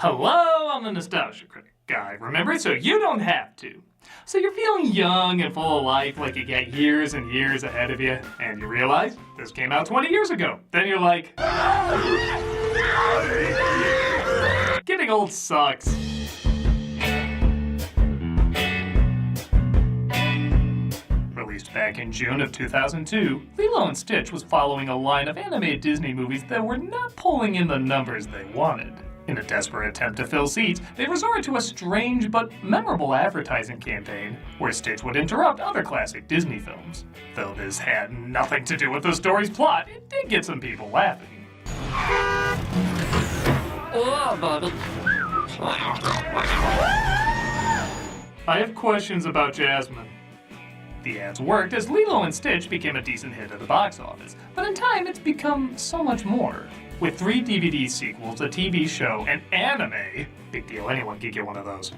Hello, I'm the Nostalgia Critic guy, remember? So you don't have to. So you're feeling young and full of life, like you got years and years ahead of you, and you realize this came out 20 years ago. Then you're like, getting old sucks. Released back in June of 2002, Lilo and Stitch was following a line of animated Disney movies that were not pulling in the numbers they wanted. In a desperate attempt to fill seats, they resorted to a strange but memorable advertising campaign where Stitch would interrupt other classic Disney films. Though this had nothing to do with the story's plot, it did get some people laughing. I have questions about Jasmine. The ads worked as Lilo and Stitch became a decent hit at the box office, but in time it's become so much more. With 3 DVD sequels, a TV show, an anime, big deal, anyone could get one of those,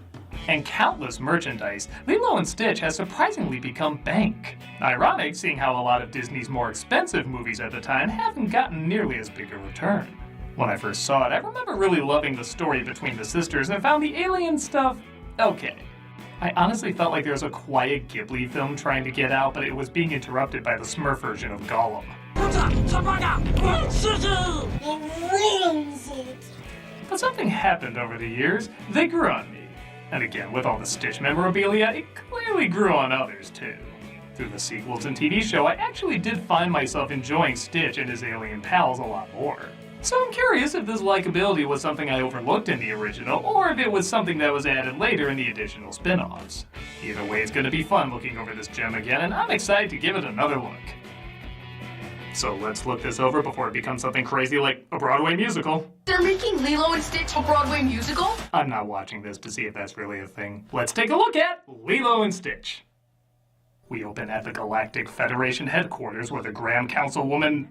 and countless merchandise, Lilo and Stitch has surprisingly become bank. Ironic, seeing how a lot of Disney's more expensive movies at the time haven't gotten nearly as big a return. When I first saw it, I remember really loving the story between the sisters and found the alien stuff okay. I honestly felt like there was a quiet Ghibli film trying to get out, but it was being interrupted by the Smurf version of Gollum. But something happened over the years. They grew on me. And again, with all the Stitch memorabilia, it clearly grew on others too. Through the sequels and TV show, I actually did find myself enjoying Stitch and his alien pals a lot more. So I'm curious if this likability was something I overlooked in the original, or if it was something that was added later in the additional spin-offs. Either way, it's gonna be fun looking over this gem again, and I'm excited to give it another look. So let's look this over before it becomes something crazy like a Broadway musical. They're making Lilo and Stitch a Broadway musical? I'm not watching this to see if that's really a thing. Let's take a look at Lilo and Stitch. We open at the Galactic Federation headquarters where the Grand Councilwoman,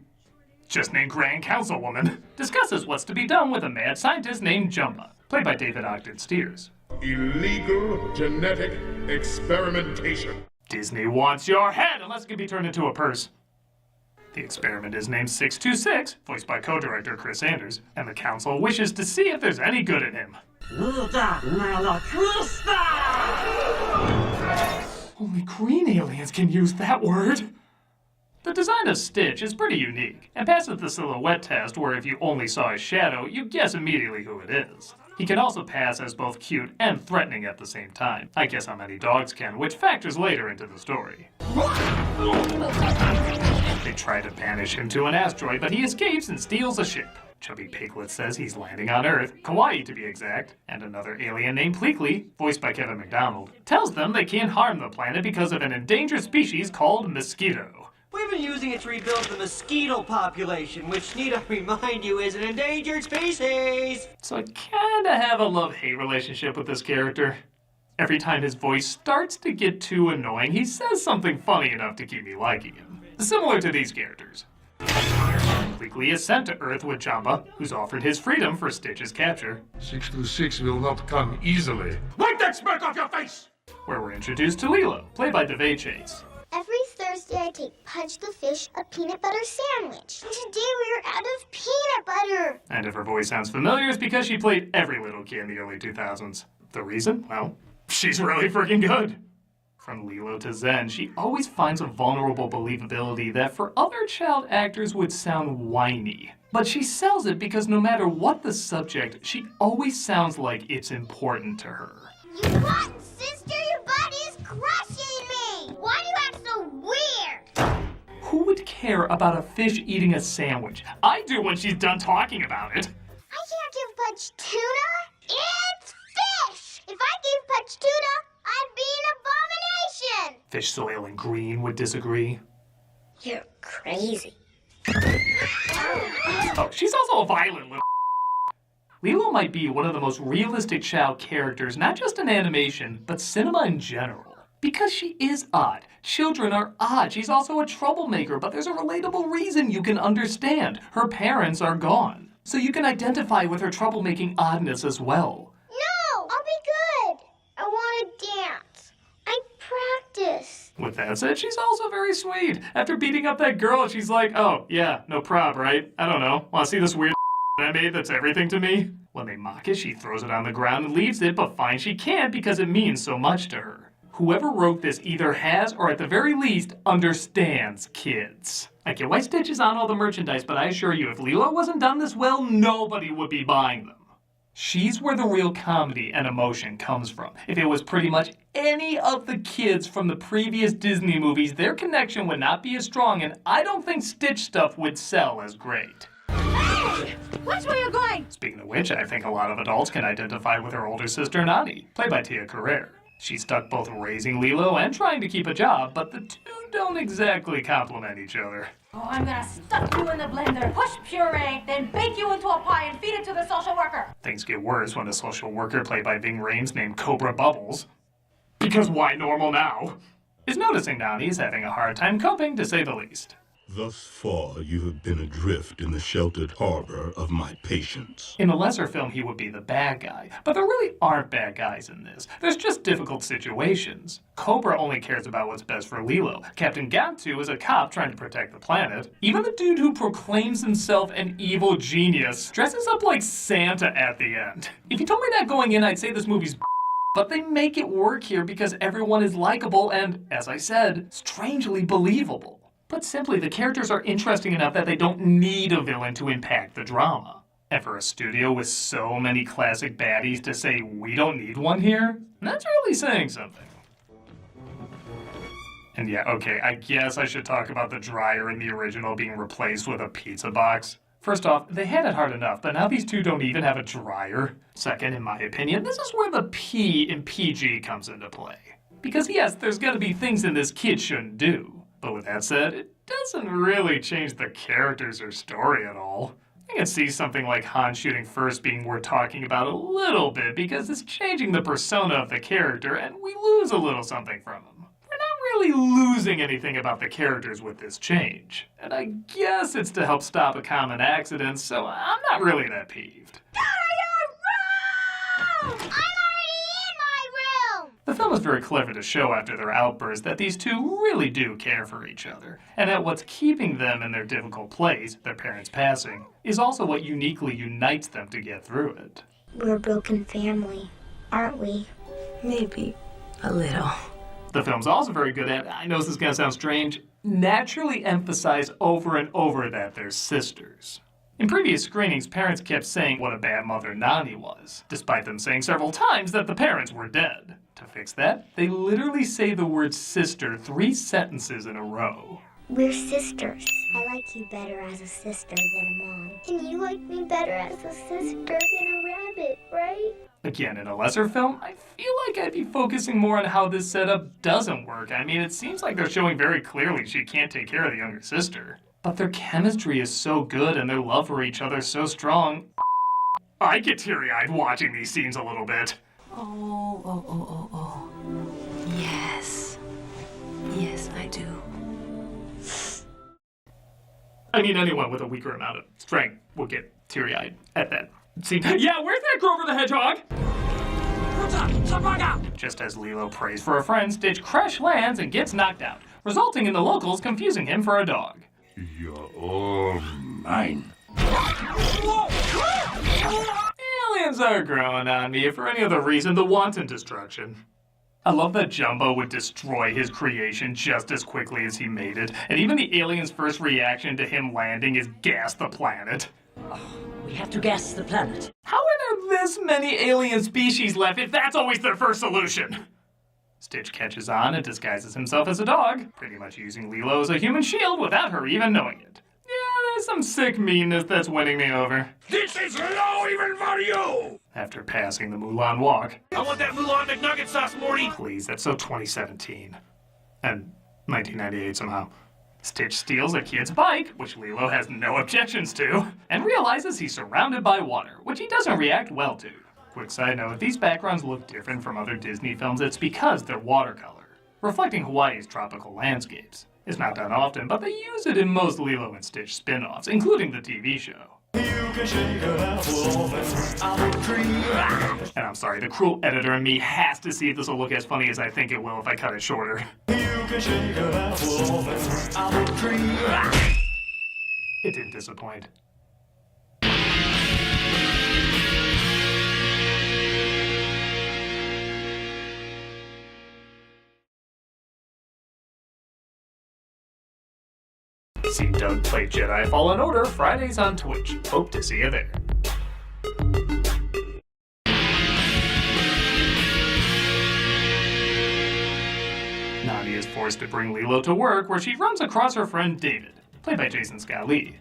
just named Grand Councilwoman, discusses what's to be done with a mad scientist named Jumba, played by Ogden Stiers. Illegal genetic experimentation. Disney wants your head unless it can be turned into a purse. The experiment is named 626, voiced by co-director Chris Sanders, and the council wishes to see if there's any good in him. Only green aliens can use that word. The design of Stitch is pretty unique, and passes the silhouette test where if you only saw his shadow, you guess immediately who it is. He can also pass as both cute and threatening at the same time. I guess how many dogs can, which factors later into the story. They try to banish him to an asteroid, but he escapes and steals a ship. Chubby Piglet says he's landing on Earth, Kauai to be exact, and another alien named Pleakley, voiced by Kevin McDonald, tells them they can't harm the planet because of an endangered species called mosquito. We've been using it to rebuild the mosquito population, which, need I remind you, is an endangered species! So I kinda have a love-hate relationship with this character. Every time his voice starts to get too annoying, he says something funny enough to keep me liking him. Similar to these characters. Pleakley is sent to Earth with Jumba, who's offered his freedom for Stitch's capture. 626 will not come easily. Wipe that smirk off your face! Where we're introduced to Lilo, played by Daveigh Chase. Every Thursday I take Pudge the Fish a peanut butter sandwich. Today we're out of peanut butter. And if her voice sounds familiar, it's because she played every little kid in the early 2000s. The reason? Well, she's really freaking good. From Lilo to Zen, she always finds a vulnerable believability that for other child actors would sound whiny. But she sells it because no matter what the subject, she always sounds like it's important to her. You rotten sister, your butt is crushing me! Why do you act so weird? Who would care about a fish eating a sandwich? I do when she's done talking about it. I can't give Pudge tuna. It's fish! If I gave Pudge tuna, I'd be an abomination! Fish, soil, and green would disagree. You're crazy. Oh, she's also a violent little Lilo might be one of the most realistic child characters, not just in animation, but cinema in general. Because she is odd. Children are odd. She's also a troublemaker, but there's a relatable reason you can understand. Her parents are gone. So you can identify with her troublemaking oddness as well. No! I'll be good! I want to dance. I practice. With that said, she's also very sweet. After beating up that girl, she's like, oh, yeah, no prob, right? I don't know. Want to see this weird I made that's everything to me? When they mock it, she throws it on the ground and leaves it, but finds she can't because it means so much to her. Whoever wrote this either has, or at the very least, understands kids. I get why Stitch is on all the merchandise, but I assure you, if Lilo wasn't done this well, nobody would be buying them. She's where the real comedy and emotion comes from. If it was pretty much any of the kids from the previous Disney movies, their connection would not be as strong, and I don't think Stitch stuff would sell as great. Hey! Watch where you're going! Speaking of which, I think a lot of adults can identify with her older sister, Nani, played by Tia Carrere. She's stuck both raising Lilo and trying to keep a job, but the two don't exactly complement each other. Oh, I'm gonna stuff you in the blender, push puree, then bake you into a pie and feed it to the social worker. Things get worse when a social worker played by Ving Rhames named Cobra Bubbles, because why normal now, is noticing Nani is having a hard time coping, to say the least. Thus far, you have been adrift in the sheltered harbor of my patience. In a lesser film, he would be the bad guy, but there really aren't bad guys in this. There's just difficult situations. Cobra only cares about what's best for Lilo. Captain Gantu is a cop trying to protect the planet. Even the dude who proclaims himself an evil genius dresses up like Santa at the end. If you told me that going in, I'd say this movie's but they make it work here because everyone is likable and, as I said, strangely believable. Put simply, the characters are interesting enough that they don't need a villain to impact the drama. And for a studio with so many classic baddies to say, we don't need one here, that's really saying something. And yeah, okay, I guess I should talk about the dryer in the original being replaced with a pizza box. First off, they had it hard enough, but now these two don't even have a dryer. Second, in my opinion, this is where the P in PG comes into play. Because yes, there's gotta be things in this kid shouldn't do. But with that said, it doesn't really change the characters or story at all. I can see something like Han shooting first being worth talking about a little bit because it's changing the persona of the character and we lose a little something from him. We're not really losing anything about the characters with this change. And I guess it's to help stop a common accident, so I'm not really that peeved. The film is very clever to show after their outburst that these two really do care for each other, and that what's keeping them in their difficult place, their parents passing, is also what uniquely unites them to get through it. We're a broken family, aren't we? Maybe a little. The film's also very good at, I know this is gonna sound strange, naturally emphasize over and over that they're sisters. In previous screenings, parents kept saying what a bad mother Nani was, despite them saying several times that the parents were dead. To fix that, they literally say the word sister 3 sentences in a row. We're sisters. I like you better as a sister than a mom. And you like me better as a sister than a rabbit, right? Again, in a lesser film, I feel like I'd be focusing more on how this setup doesn't work. I mean, it seems like they're showing very clearly she can't take care of the younger sister. But their chemistry is so good and their love for each other so strong. I get teary-eyed watching these scenes a little bit. Oh. Yes. Yes, I do. I mean, anyone with a weaker amount of strength would get teary-eyed at that scene. Yeah, where's that Grover the Hedgehog? Just as Lilo prays for a friend, Stitch crash lands and gets knocked out, resulting in the locals confusing him for a dog. You're all mine. Aliens are growing on me, if for any other reason, the wanton destruction. I love that Jumbo would destroy his creation just as quickly as he made it, and even the alien's first reaction to him landing is gas the planet. We have to gas the planet. How are there this many alien species left if that's always their first solution? Stitch catches on and disguises himself as a dog, pretty much using Lilo as a human shield without her even knowing it. Yeah, there's some sick meanness that's winning me over. This is low even for you! After passing the Mulan walk. I want that Mulan McNugget sauce, Morty! Please, that's so 2017. And 1998 somehow. Stitch steals a kid's bike, which Lilo has no objections to, and realizes he's surrounded by water, which he doesn't react well to. Quick side note, if these backgrounds look different from other Disney films, it's because they're watercolor, reflecting Hawaii's tropical landscapes. It's not done often, but they use it in most Lilo and Stitch spin-offs, including the TV show. And I'm sorry, the cruel editor in me has to see if this will look as funny as I think it will if I cut it shorter. It didn't disappoint. See Doug play Jedi Fallen Order Fridays on Twitch. Hope to see you there. Nani is forced to bring Lilo to work where she runs across her friend David, played by Jason Scott Lee.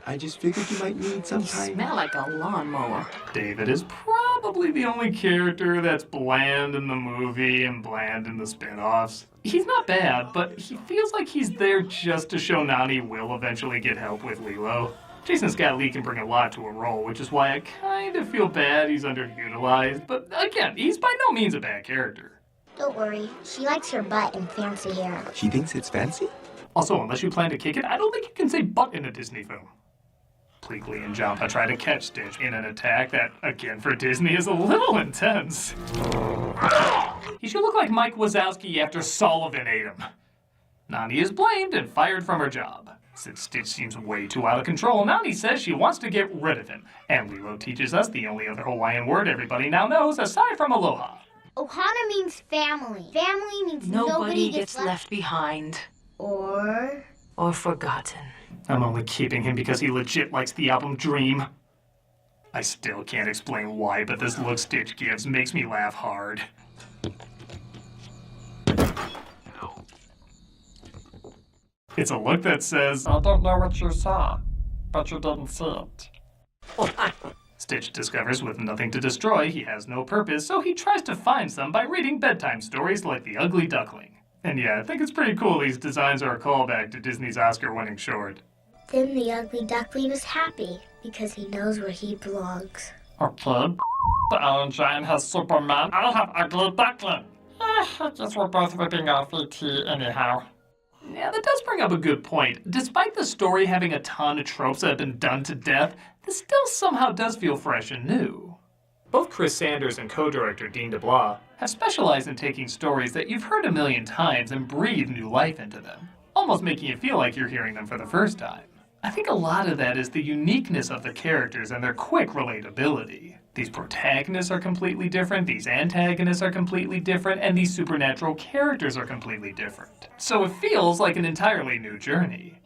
I just figured you might need some time. Smell like a lawnmower. David is probably the only character that's bland in the movie and bland in the spin-offs. He's not bad, but he feels like he's there just to show Nani will eventually get help with Lilo. Jason Scott Lee can bring a lot to a role, which is why I kind of feel bad he's underutilized, but again, he's by no means a bad character. Don't worry, she likes her butt and fancy hair. She thinks it's fancy? Also, unless you plan to kick it, I don't think you can say butt in a Disney film. Pleakley and Jumpa try to catch Stitch in an attack that, again for Disney, is a little intense. He should look like Mike Wazowski after Sullivan ate him. Nani is blamed and fired from her job. Since Stitch seems way too out of control, Nani says she wants to get rid of him. And Lilo teaches us the only other Hawaiian word everybody now knows aside from aloha. Ohana means family. Family means nobody gets left behind. Or forgotten. I'm only keeping him because he legit likes the album Dream. I still can't explain why, but this look Stitch gives makes me laugh hard. It's a look that says, I don't know what you saw, but you didn't see it. Stitch discovers with nothing to destroy, he has no purpose, so he tries to find some by reading bedtime stories like The Ugly Duckling. And yeah, I think it's pretty cool these designs are a callback to Disney's Oscar-winning short. then the ugly duckling is happy because he knows where he belongs. Okay, the Iron Giant has Superman, I have Ugly Duckling. I guess we're both ripping off ET anyhow. Yeah, that does bring up a good point. Despite the story having a ton of tropes that have been done to death, this still somehow does feel fresh and new. Both Chris Sanders and co-director Dean DeBlois have specialized in taking stories that you've heard a million times and breathe new life into them, almost making you feel like you're hearing them for the first time. I think a lot of that is the uniqueness of the characters and their quick relatability. These protagonists are completely different, these antagonists are completely different, and these supernatural characters are completely different. So it feels like an entirely new journey.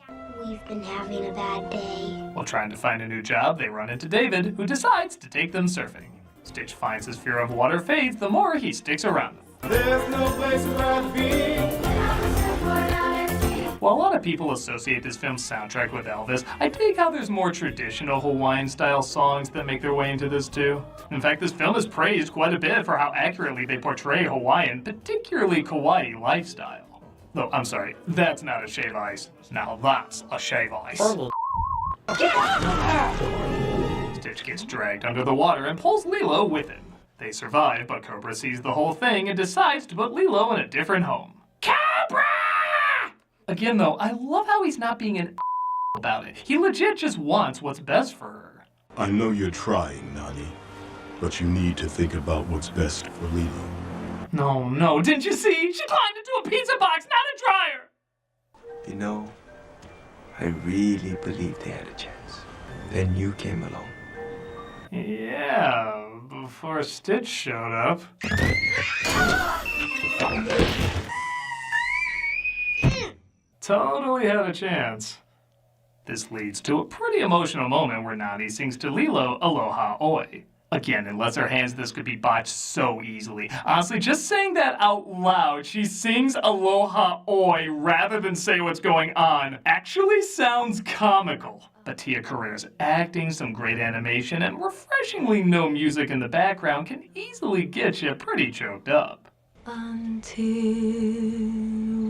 We've been having a bad day. While trying to find a new job, they run into David, who decides to take them surfing. Stitch finds his fear of water fades the more he sticks around them. There's no place I'd be. While a lot of people associate this film's soundtrack with Elvis, I dig how there's more traditional Hawaiian-style songs that make their way into this too. In fact, this film is praised quite a bit for how accurately they portray Hawaiian, particularly Kauai lifestyle. Though, I'm sorry, that's not a shave ice. Now that's a shave ice. Stitch gets dragged under the water and pulls Lilo with him. They survive, but Cobra sees the whole thing and decides to put Lilo in a different home. Cobra! Again though, I love how he's not being an about it. He legit just wants what's best for her. I know you're trying, Nani, but you need to think about what's best for Lilo. No, didn't you see? She climbed into a pizza box, not a dryer! You know, I really believed they had a chance. Then you came along. Yeah, before Stitch showed up. Totally had a chance. This leads to a pretty emotional moment where Nani sings to Lilo Aloha Oi. Again, in lesser hands, this could be botched so easily. Honestly, just saying that out loud, she sings Aloha Oi rather than say what's going on, actually sounds comical. But Tia Carrere's acting, some great animation, and refreshingly no music in the background can easily get you pretty choked up. Until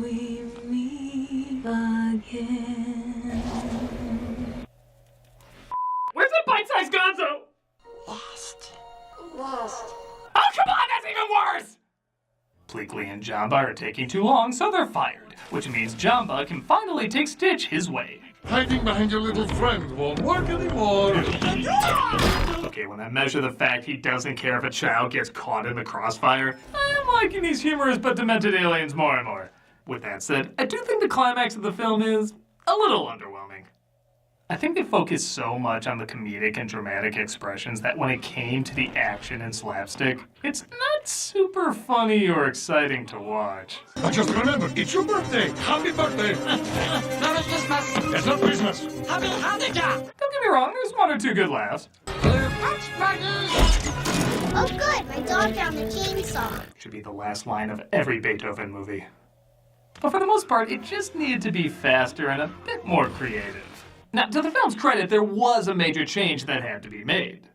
we meet again. Where's the bite-sized gonzo? Lost. Oh, come on, that's even worse! Pleakley and Jamba are taking too long, so they're fired, which means Jamba can finally take Stitch his way. Hiding behind your little friend won't work anymore. Okay, when I measure the fact he doesn't care if a child gets caught in the crossfire, I'm liking these humorous but demented aliens more and more. With that said, I do think the climax of the film is a little underwhelming. I think they focused so much on the comedic and dramatic expressions that when it came to the action and slapstick, it's not super funny or exciting to watch. But just remember, it's your birthday. Happy birthday. Merry Christmas. It's not Christmas. Happy Hanukkah. Don't get me wrong, there's one or two good laughs. Oh good, my dog found the chainsaw. Should be the last line of every Beethoven movie. But for the most part, it just needed to be faster and a bit more creative. Now, to the film's credit, there was a major change that had to be made.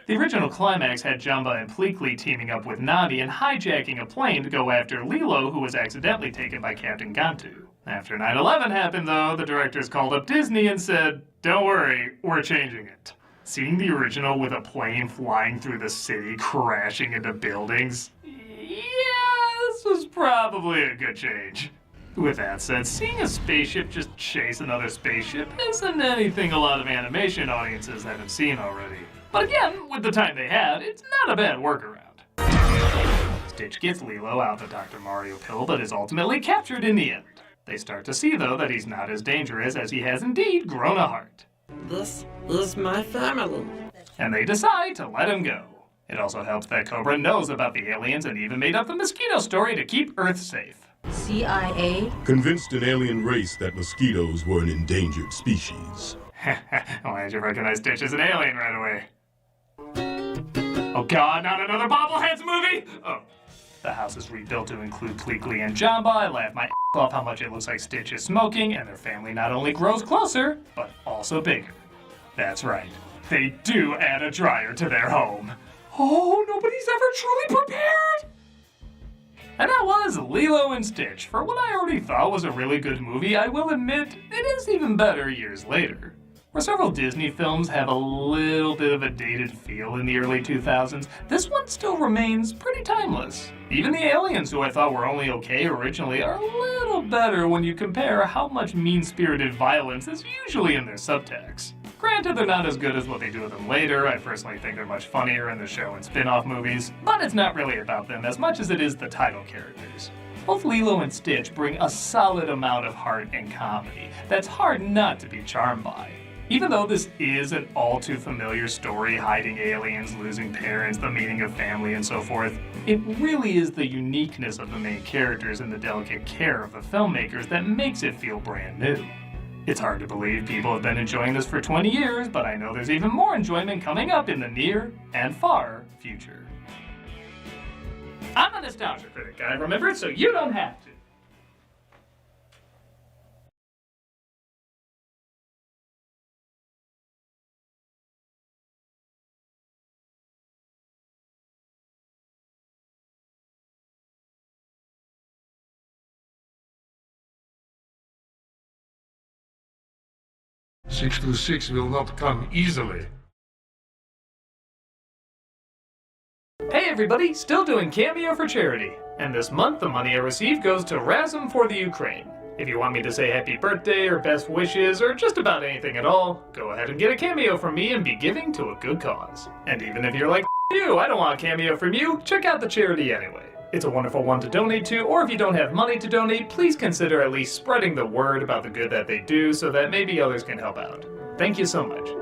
The original climax had Jumba and Pleakley teaming up with Nandi and hijacking a plane to go after Lilo, who was accidentally taken by Captain Gantu. After 9/11 happened, though, the directors called up Disney and said, "Don't worry, we're changing it." Seeing the original with a plane flying through the city, crashing into buildings, yeah, this was probably a good change. With that said, seeing a spaceship just chase another spaceship isn't anything a lot of animation audiences haven't seen already. But again, with the time they had, it's not a bad workaround. Stitch gets Lilo out the Dr. Mario pill, but is ultimately captured in the end. They start to see, though, that he's not as dangerous as he has indeed grown a heart. This is my family. And they decide to let him go. It also helps that Cobra knows about the aliens and even made up the mosquito story to keep Earth safe. CIA? Convinced an alien race that mosquitoes were an endangered species. Why did you recognize Stitch as an alien right away? Oh god, not another Bobbleheads movie! Oh. The house is rebuilt to include Pleakley and Jumba. I laugh my off how much it looks like Stitch is smoking, and their family not only grows closer, but also bigger. That's right. They do add a dryer to their home. Oh, nobody's ever truly prepared! And that was Lilo and Stitch. For what I already thought was a really good movie, I will admit it is even better years later. Where several Disney films have a little bit of a dated feel in the early 2000s, this one still remains pretty timeless. Even the aliens, who I thought were only okay originally, are a little better when you compare how much mean-spirited violence is usually in their subtext. Granted, they're not as good as what they do with them later. I personally think they're much funnier in the show and spin-off movies, but it's not really about them as much as it is the title characters. Both Lilo and Stitch bring a solid amount of heart and comedy that's hard not to be charmed by. Even though this is an all-too-familiar story, hiding aliens, losing parents, the meaning of family, and so forth, it really is the uniqueness of the main characters and the delicate care of the filmmakers that makes it feel brand new. It's hard to believe people have been enjoying this for 20 years, but I know there's even more enjoyment coming up in the near and far future. I'm a Nostalgia Critic, guy, remember, so you don't have to. Six to six will not come easily. Hey everybody, still doing Cameo for charity. And this month the money I receive goes to Razum for the Ukraine. If you want me to say happy birthday or best wishes or just about anything at all, go ahead and get a cameo from me and be giving to a good cause. And even if you're like, you, I don't want a cameo from you, check out the charity anyway. It's a wonderful one to donate to, or if you don't have money to donate, please consider at least spreading the word about the good that they do so that maybe others can help out. Thank you so much.